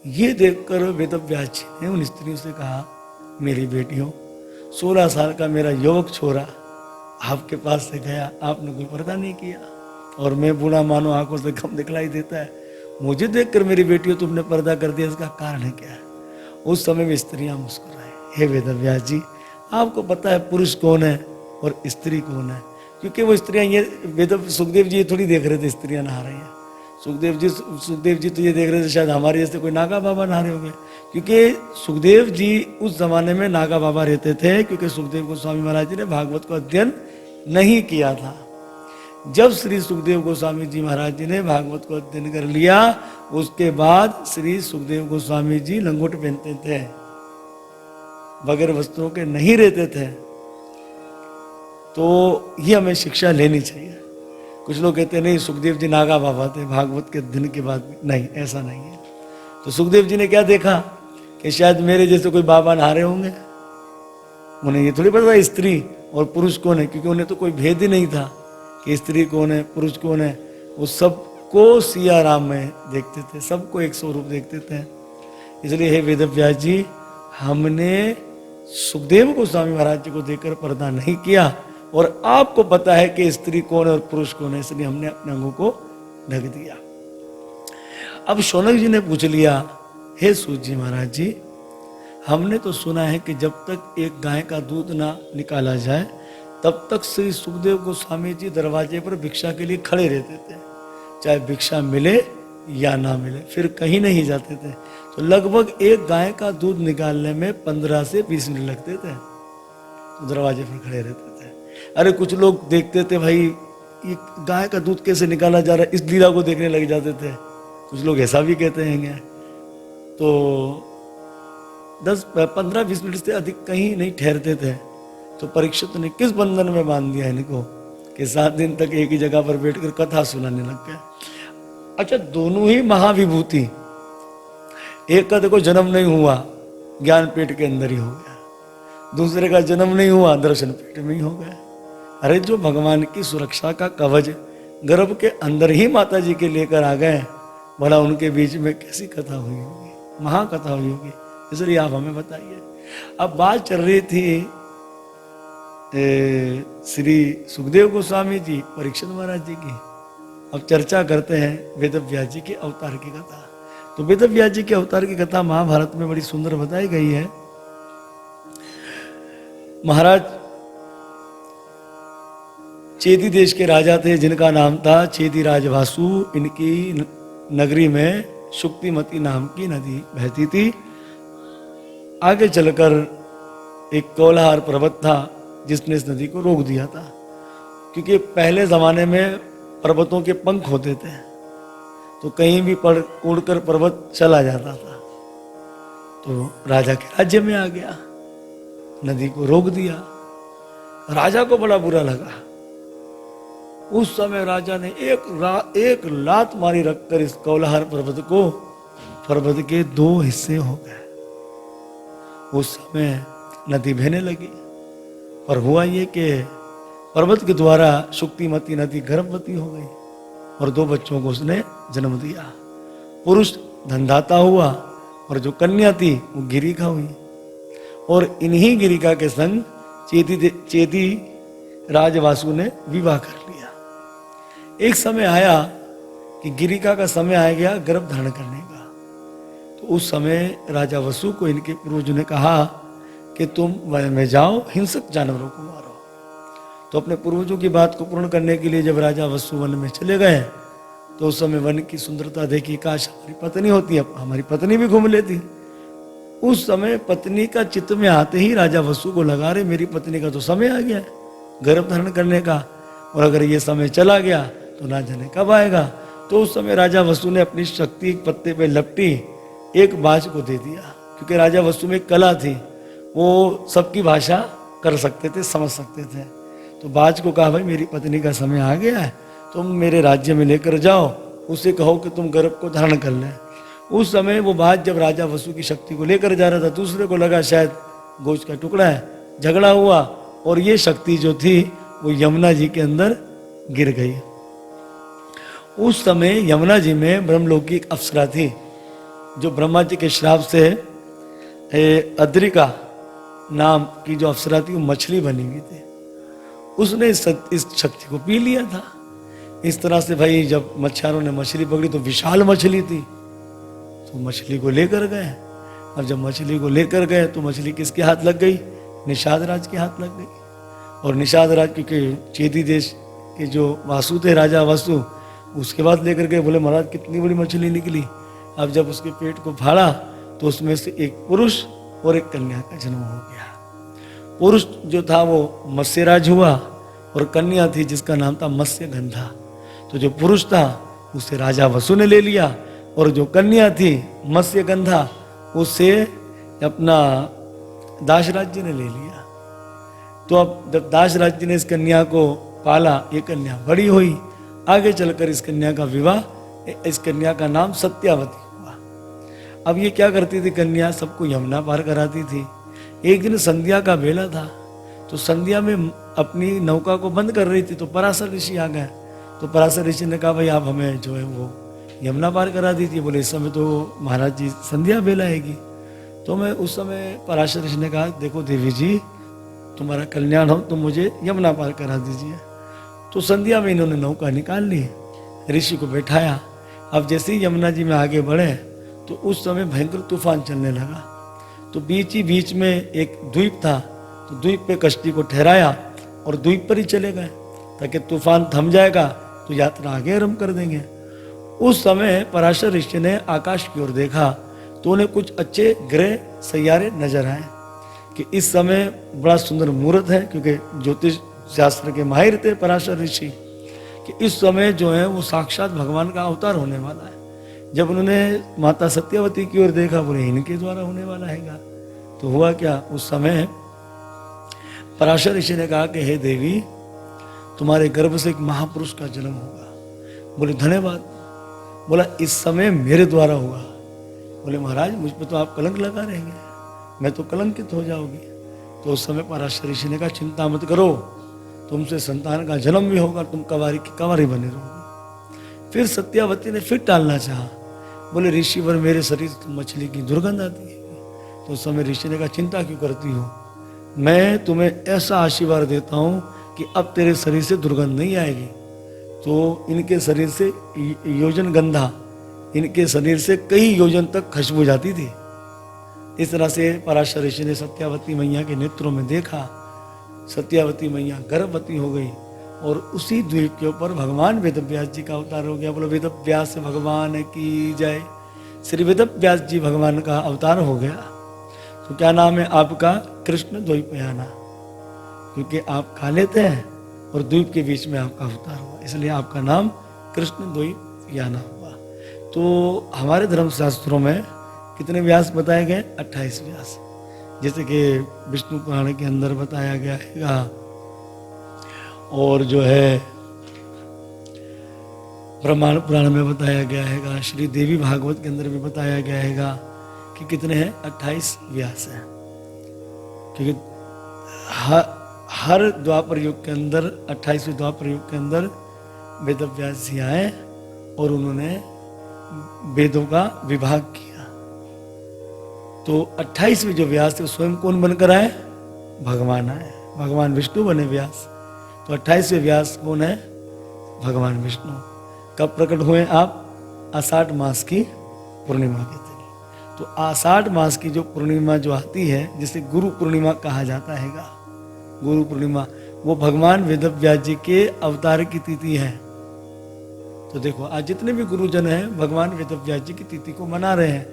ये देखकर वेदव्यास जी ने उन स्त्रियों से कहा, मेरी बेटियों, 16 साल का मेरा युवक छोरा आपके पास से गया, आपने कोई पर्दा नहीं किया, और मैं बूढ़ा मानो आंखों से कम दिखलाई देता है, मुझे देखकर मेरी बेटियों तुमने पर्दा कर दिया, इसका कारण क्या है? उस समय में स्त्रियां मुस्कुराए, हे वेदव्यास जी, आपको पता है पुरुष कौन है और स्त्री कौन है? क्योंकि वो स्त्रियां ये सुखदेव जी ये थोड़ी देख रहे थे स्त्रियां नहा रही हैं। सुखदेव जी तो ये देख रहे थे शायद हमारे जैसे कोई नागा बाबा नहा रहे होंगे, क्योंकि सुखदेव जी उस जमाने में नागा बाबा रहते थे, क्योंकि सुखदेव गोस्वामी महाराज जी ने भागवत को अध्ययन नहीं किया था। जब श्री सुखदेव गोस्वामी जी महाराज जी ने भागवत को अध्ययन कर लिया, उसके बाद श्री सुखदेव गोस्वामी जी लंगोट पहनते थे, बगैर वस्त्रों के नहीं रहते थे। तो ये हमें शिक्षा लेनी चाहिए। कुछ लोग कहते हैं नहीं सुखदेव जी नागा बाबा थे भागवत के दिन के बाद, नहीं, ऐसा नहीं है। तो सुखदेव जी ने क्या देखा कि शायद मेरे जैसे कोई बाबा नहा रहे होंगे, उन्हें ये थोड़ी पता स्त्री और पुरुष कौन है, क्योंकि उन्हें तो कोई भेद ही नहीं था कि स्त्री कौन है पुरुष कौन है। वो सबको सिया राम में देखते थे, सबको एक स्वरूप देखते थे। इसलिए हे वेदव्यास जी, हमने सुखदेव गोस्वामी महाराज जी को देखकर पर्दा नहीं किया, और आपको पता है कि स्त्री कौन है और पुरुष कौन है, इसलिए हमने अपने अंगों को ढक दिया। अब शौनक जी ने पूछ लिया, हे सूत जी महाराज जी, हमने तो सुना है कि जब तक एक गाय का दूध ना निकाला जाए तब तक श्री सुखदेव गोस्वामी जी दरवाजे पर भिक्षा के लिए खड़े रहते थे, चाहे भिक्षा मिले या ना मिले, फिर कहीं नहीं जाते थे। तो लगभग एक गाय का दूध निकालने में 15 से 20 मिनट लगते थे, तो दरवाजे पर खड़े रहते थे। अरे कुछ लोग देखते थे भाई ये गाय का दूध कैसे निकाला जा रहा है, इस लीला को देखने लग जाते थे। कुछ लोग ऐसा भी कहते हैं। तो 10-15-20 मिनट से अधिक कहीं नहीं ठहरते थे। तो परीक्षित ने किस बंधन में बांध दिया इनको कि 7 दिन तक एक ही जगह पर बैठकर कथा सुनाने लग गए। अच्छा, दोनों ही महाविभूति, एक का देखो जन्म नहीं हुआ, ज्ञान पेट के अंदर ही हो गया, दूसरे का जन्म नहीं हुआ, दर्शन पेट में ही हो गया। अरे जो भगवान की सुरक्षा का कवच गर्भ के अंदर ही माता जी के लेकर आ गए, भला उनके बीच में कैसी कथा हुई होगी, महाकथा हुई होगी। इसलिए आप हमें बताइए। अब बात चल रही थी श्री सुखदेव गोस्वामी जी परीक्षित महाराज जी की। अब चर्चा करते हैं वेदव्यास जी के अवतार की कथा। तो वेदव्यास जी के अवतार की कथा महाभारत में बड़ी सुंदर बताई गई है। महाराज चेदी देश के राजा थे जिनका नाम था चेदी राजवासु। इनकी नगरी में शुक्तिमती नाम की नदी बहती थी। आगे चलकर एक कौलाहर पर्वत था जिसने इस नदी को रोक दिया था, क्योंकि पहले जमाने में पर्वतों के पंख होते थे, तो कहीं भी उड़कर पर्वत चला जाता था। तो राजा के राज्य में आ गया, नदी को रोक दिया। राजा को बड़ा बुरा लगा। उस समय राजा ने एक लात मारी रखकर इस कौलाहर पर्वत को, पर्वत के 2 हिस्से हो गए। उस समय नदी बहने लगी, पर हुआ ये कि पर्वत के द्वारा शुक्तिमती नदी गर्भवती हो गई और 2 बच्चों को उसने जन्म दिया। पुरुष धनदाता हुआ और जो कन्या थी वो गिरिका हुई। और इन्हीं गिरिका के संग चेदी राजवासु ने विवाह कर लिया। एक समय आया कि गिरिका का समय आ गया गर्भ धारण करने का। तो उस समय राजा वसु को इनके पूर्वजों ने कहा कि तुम वन में जाओ, हिंसक जानवरों को मारो। तो अपने पूर्वजों की बात को पूर्ण करने के लिए जब राजा वसु वन में चले गए, तो उस समय वन की सुंदरता देखी, काश हमारी पत्नी होती, अब हमारी पत्नी भी घूम लेती। उस समय पत्नी का चित्त में आते ही राजा वसु को लगा, रहे मेरी पत्नी का तो समय आ गया गर्भ धारण करने का, और अगर ये समय चला गया तो ना जाने कब आएगा। तो उस समय राजा वसु ने अपनी शक्ति एक पत्ते पे लपटी एक बाज को दे दिया, क्योंकि राजा वसु में कला थी, वो सबकी भाषा कर सकते थे, समझ सकते थे। तो बाज को कहा, भाई मेरी पत्नी का समय आ गया है, तुम मेरे राज्य में लेकर जाओ, उसे कहो कि तुम गर्भ को धारण कर लें। उस समय वो बाज जब राजा वसु की शक्ति को लेकर जा रहा था, दूसरे को लगा शायद गोश्त का टुकड़ा है, झगड़ा हुआ और ये शक्ति जो थी वो यमुना जी के अंदर गिर गई। उस समय यमुना जी में ब्रह्मलोक की एक अप्सरा थी जो ब्रह्मा जी के श्राप से अद्रिका नाम की जो अप्सरा थी वो मछली बनी हुई थी, उसने इस शक्ति को पी लिया था। इस तरह से भाई जब मच्छरों ने मछली पकड़ी तो विशाल मछली थी, तो मछली को लेकर गए। अब जब मछली को लेकर गए तो मछली किसके हाथ लग गई? निषाद राज के हाथ लग गई। और निषाद राज क्योंकि चेदी देश के जो वासु थे, राजा वासु, उसके बाद लेकर गए, बोले महाराज कितनी बड़ी मछली निकली। अब जब उसके पेट को फाड़ा तो उसमें से एक पुरुष और एक कन्या का जन्म हो गया। पुरुष जो था वो मत्स्यराज हुआ और कन्या थी जिसका नाम था मत्स्यगंधा। तो जो पुरुष था उसे राजा वसु ने ले लिया और जो कन्या थी मत्स्यगंधा उसे अपना दाशराज जी ने ले लिया। तो अब जब दाशराज जी ने इस कन्या को पाला, ये कन्या बड़ी हुई, आगे चलकर इस कन्या का विवाह, इस कन्या का नाम सत्यावती हुआ। अब ये क्या करती थी कन्या? सबको यमुना पार कराती थी। एक दिन संध्या का बेला था, तो संध्या में अपनी नौका को बंद कर रही थी, तो पराशर ऋषि आ गए। तो पराशर ऋषि ने कहा भाई आप हमें जो है वो यमुना पार करा दीजिए। बोले इस समय तो महाराज जी संध्या बेला आएगी। तो मैं उस समय पराशर ऋषि ने कहा देखो देवी जी, तुम्हारा कल्याण हो, तुम मुझे यमुना पार करा दीजिए। तो संध्या में इन्होंने नौका निकाल ली, ऋषि को बैठाया। अब जैसे ही यमुना जी में आगे बढ़े तो उस समय भयंकर तूफान चलने लगा। तो बीच ही बीच में एक द्वीप था, तो द्वीप पे कश्ती को ठहराया और द्वीप पर ही चले गए ताकि तूफान थम जाएगा तो यात्रा आगे आरंभ कर देंगे। उस समय पराशर ऋषि ने आकाश की ओर देखा तो उन्हें कुछ अच्छे ग्रह सैयारे नजर आए कि इस समय बड़ा सुंदर मुहूर्त है, क्योंकि ज्योतिष शास्त्र के माहिर थे पराशर ऋषि, कि इस समय जो है वो साक्षात भगवान का अवतार होने वाला है। जब उन्होंने माता सत्यवती की ओर देखा, बोले इनके द्वारा होने वाला हैगा। तो हुआ क्या, उस समय पराशर ऋषि ने कहा कि हे देवी, तुम्हारे गर्भ से एक महापुरुष का जन्म होगा। बोले धन्यवाद। बोला इस समय मेरे द्वारा होगा। बोले महाराज मुझ पर तो आप कलंक लगा रहेंगे, मैं तो कलंकित हो जाऊंगी। तो उस समय पराशर ऋषि ने कहा चिंता मत करो, तुमसे संतान का जन्म भी होगा, तुम कंवारी की कंवारी बने रहोगे। फिर सत्यावती ने फिर टालना चाहा, बोले ऋषिवर मेरे शरीर से मछली की दुर्गंध आती है। तो उस समय ऋषि ने कहा चिंता क्यों करती हो, मैं तुम्हें ऐसा आशीर्वाद देता हूँ कि अब तेरे शरीर से दुर्गंध नहीं आएगी। तो इनके शरीर से योजन गंधा, इनके शरीर से कई योजन तक खुशबू जाती थी। इस तरह से पराशर ऋषि ने सत्यावती मैया के नेत्रों में देखा, सत्यावती मैया गर्भवती हो गई और उसी द्वीप के ऊपर भगवान वेदव्यास जी का अवतार हो गया। बोलो वेदव्यास भगवान की जय। श्री वेदव्यास जी भगवान का अवतार हो गया। तो क्या नाम है आपका? कृष्ण द्वैपायन, क्योंकि आप काले थे और द्वीप के बीच में आपका अवतार हुआ, इसलिए आपका नाम कृष्ण द्वैपायन हुआ। तो हमारे धर्मशास्त्रों में कितने व्यास बताए गए? 28 व्यास। जैसे कि विष्णु पुराण के अंदर बताया गया है, और जो है ब्रह्मांड पुराण में बताया गया है, श्री देवी भागवत के अंदर भी बताया गया है कि कितने हैं? 28 व्यास हैं। क्योंकि हर द्वापर युग के अंदर, 28वें द्वापर युग के अंदर वेदव्यास जी आए और उन्होंने वेदों का विभाग किया। तो 28वें जो व्यास थे स्वयं कौन बनकर आए? भगवान आए, भगवान विष्णु बने व्यास। तो 28वें व्यास कौन है? भगवान विष्णु। कब प्रकट हुए आप? आषाढ़ मास की पूर्णिमा के दिन। तो आषाढ़ मास की जो पूर्णिमा जो आती है, जिसे गुरु पूर्णिमा कहा जाता है, गुरु पूर्णिमा, वो भगवान वेदव्यास जी के अवतार की तिथि है। तो देखो आज जितने भी गुरुजन हैं भगवान वेदव्यास जी की तिथि को मना रहे हैं,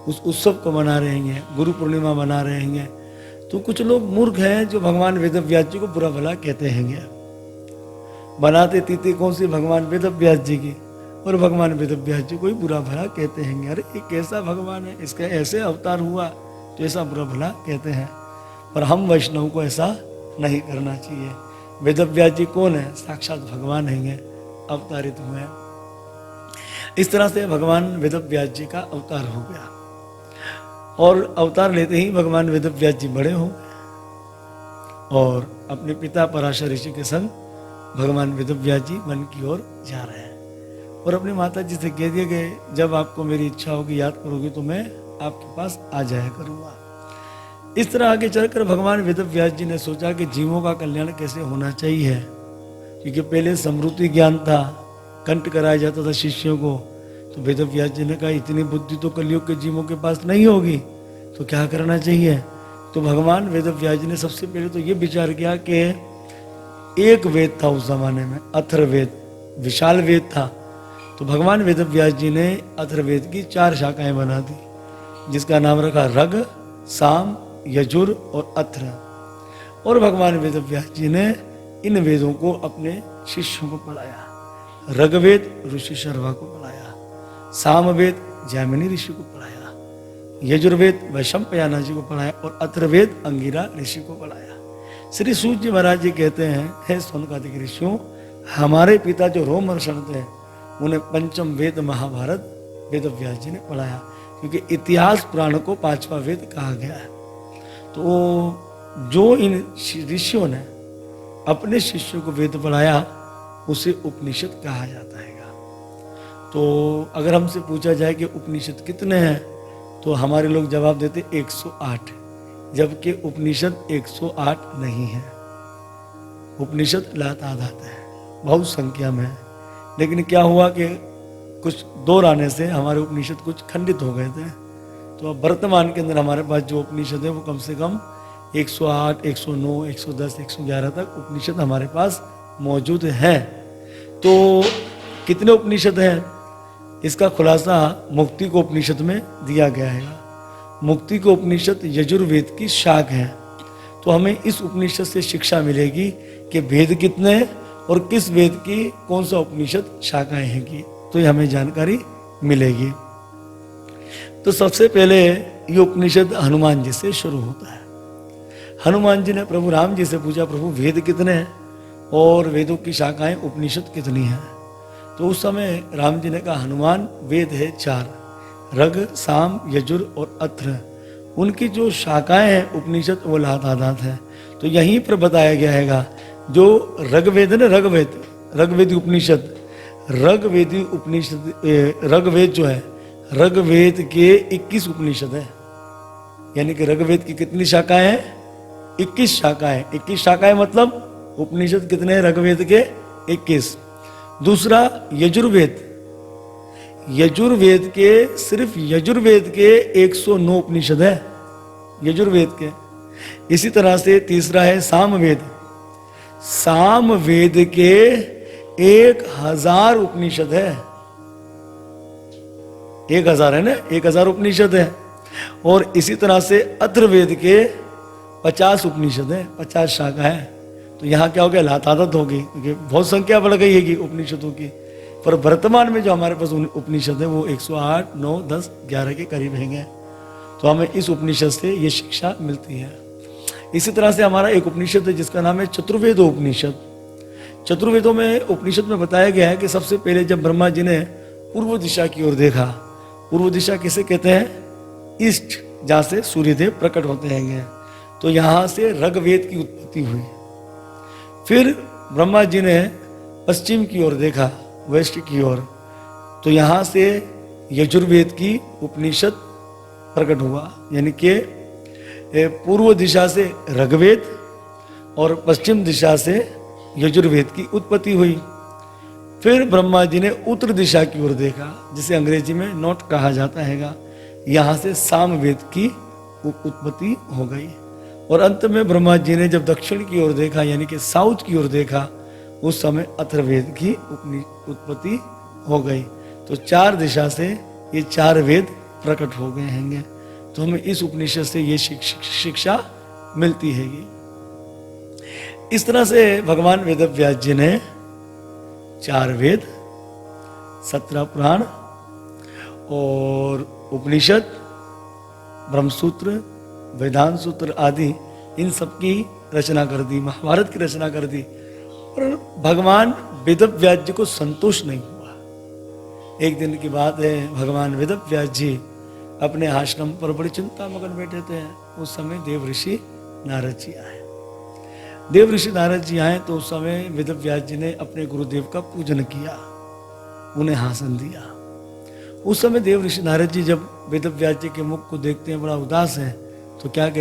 उस उत्सव को मना रहे हैं, गुरु पूर्णिमा मना रहे हैं। तो कुछ लोग मूर्ख हैं जो भगवान वेदव्यास जी को बुरा भला कहते हैं। बनाते तिथि कौन सी? भगवान वेदव्यास जी की, और भगवान वेदव्यास जी को ही बुरा भला कहते हैं। अरे ये कैसा भगवान है, इसका ऐसे अवतार हुआ तो ऐसा बुरा भला कहते हैं। पर हम वैष्णव को ऐसा नहीं करना चाहिए। वेदव्यास जी कौन है? साक्षात भगवान हैं, अवतारित हुए हैं। इस तरह से भगवान वेदव्यास जी का अवतार हो गया, और अवतार लेते ही भगवान वेदव्यास जी बड़े हो गए और अपने पिता पराशर ऋषि के संग भगवान वेदव्यास जी वन की ओर जा रहे हैं। और अपनी माता जी से कह दिया कि जब आपको मेरी इच्छा होगी, याद करोगे तो मैं आपके पास आ जाया करूँगा। इस तरह आगे चलकर भगवान वेदव्यास जी ने सोचा कि जीवों का कल्याण कैसे होना चाहिए, क्योंकि पहले समृद्धि ज्ञान था, कंठ कराया जाता था शिष्यों को। तो वेदव्यास जी ने कहा इतनी बुद्धि तो कलयुग के जीवों के पास नहीं होगी, तो क्या करना चाहिए। तो भगवान वेदव्यास जी ने सबसे पहले तो ये विचार किया कि एक वेद था उस जमाने में, अथर्ववेद, विशाल वेद था। तो भगवान वेदव्यास जी ने अथर्ववेद की 4 शाखाएं बना दी, जिसका नाम रखा रग, साम, यजुर और अथ्र। और भगवान वेदव्यास जी ने इन वेदों को अपने शिष्यों को पढ़ाया। रगवेद ऋषि शर्वा को पढ़ाया, सामवेद जैमिनी ऋषि को पढ़ाया, यजुर्वेद वैशंपायन जी को पढ़ाया और अथर्ववेद अंगिरा ऋषि को पढ़ाया। श्री सूत जी महाराज जी कहते हैं, हे सौनकादिक ऋषियों, हमारे पिता जो रोमहर्षण थे उन्हें पंचम वेद महाभारत वेदव्यास जी ने पढ़ाया, क्योंकि इतिहास पुराण को 5वां वेद कहा गया है। तो जो इन ऋषियों ने अपने शिष्यों को वेद पढ़ाया उसे उपनिषद कहा जाता है। तो अगर हमसे पूछा जाए कि उपनिषद कितने हैं, तो हमारे लोग जवाब देते 108, जबकि उपनिषद 108 नहीं है। उपनिषद लातादात है, बहुत संख्या में है। लेकिन क्या हुआ कि कुछ दौर आने से हमारे उपनिषद कुछ खंडित हो गए थे। तो अब वर्तमान के अंदर हमारे पास जो उपनिषद है वो कम से कम 108, 109, 110, 111 तक उपनिषद हमारे पास मौजूद हैं। तो कितने उपनिषद हैं, इसका खुलासा मुक्ति को उपनिषद में दिया गया है। मुक्ति को उपनिषद यजुर्वेद की शाख है। तो हमें इस उपनिषद से शिक्षा मिलेगी कि वेद कितने हैं और किस वेद की कौन सा उपनिषद शाखाएं हैं, तो ये हमें जानकारी मिलेगी। तो सबसे पहले ये उपनिषद हनुमान जी से शुरू होता है। हनुमान जी ने प्रभु राम जी से पूछा, प्रभु वेद कितने हैं और वेदों की शाखाएं उपनिषद कितनी हैं। तो उस समय राम जी ने कहा, हनुमान वेद है 4, रग, साम, यजुर और अथ्र। उनकी जो शाखाएं हैं उपनिषद वो लातादात है। तो यहीं पर बताया गया है जो रगवेद है ना, रगवेदी उपनिषद, रगवेदी उपनिषद, रगवेद जो है, रगवेद के 21 उपनिषद है। यानी कि रगवेद की कितनी शाखाएं हैं, 21 शाखाएं। 21 शाखाएं मतलब उपनिषद कितने हैं रगवेद के, 21। दूसरा यजुर्वेद, यजुर्वेद के सिर्फ यजुर्वेद के 109 उपनिषद है यजुर्वेद के। इसी तरह से तीसरा है सामवेद, सामवेद के 1000 उपनिषद है। 1000 है ना, 1000 उपनिषद है। और इसी तरह से अथर्ववेद के 50 उपनिषद है, 50 शाखा है। तो यहाँ क्या हो गया, लातादत होगी, क्योंकि बहुत संख्या बढ़ गई है उपनिषदों की। पर वर्तमान में जो हमारे पास उपनिषद है वो 108, 9, 10, 11 के करीब हैं। तो हमें इस उपनिषद से ये शिक्षा मिलती है। इसी तरह से हमारा एक उपनिषद है जिसका नाम है चतुर्वेद उपनिषद। चतुर्वेदों में उपनिषद में बताया गया है कि सबसे पहले जब ब्रह्मा जी ने पूर्व दिशा की ओर देखा, पूर्व दिशा किसे कहते हैं, ईस्ट, जहाँ से सूर्यदेव प्रकट होते हैं। तो यहाँ से रगवेद की उत्पत्ति हुई। फिर ब्रह्मा जी ने पश्चिम की ओर देखा, वेस्ट की ओर, तो यहाँ से यजुर्वेद की उपनिषद प्रकट हुआ। यानी कि पूर्व दिशा से ऋग्वेद और पश्चिम दिशा से यजुर्वेद की उत्पत्ति हुई। फिर ब्रह्मा जी ने उत्तर दिशा की ओर देखा, जिसे अंग्रेजी में नॉर्थ कहा जाता है। यहाँ से सामवेद की उत्पत्ति हो गई। और अंत में ब्रह्मा जी ने जब दक्षिण की ओर देखा, यानी कि साउथ की ओर देखा, उस समय अथर्ववेद की उत्पत्ति हो गई। तो 4 दिशा से ये 4 वेद प्रकट हो गए हैं। तो हमें इस उपनिषद से ये शिक्षा मिलती है। इस तरह से भगवान वेदव्यास जी ने 4 वेद, 17 पुराण और उपनिषद, ब्रह्मसूत्र, वेदांत सूत्र आदि इन सब की रचना कर दी, महाभारत की रचना कर दी। और भगवान वेदव्यास जी को संतोष नहीं हुआ। एक दिन की बात है, भगवान वेदव्यास जी अपने आश्रम पर बड़ी चिंता मगन बैठे थे। उस समय देव ऋषि नारद जी आए। देव ऋषि नारद जी आए तो उस समय वेदव्यास जी ने अपने गुरुदेव का पूजन किया। उन्हें हासन दिया। उस समय देव ऋषि नारद जी जब वेदव्यास जी के मुख को देखते हैं बड़ा उदास है, तो क्या कहते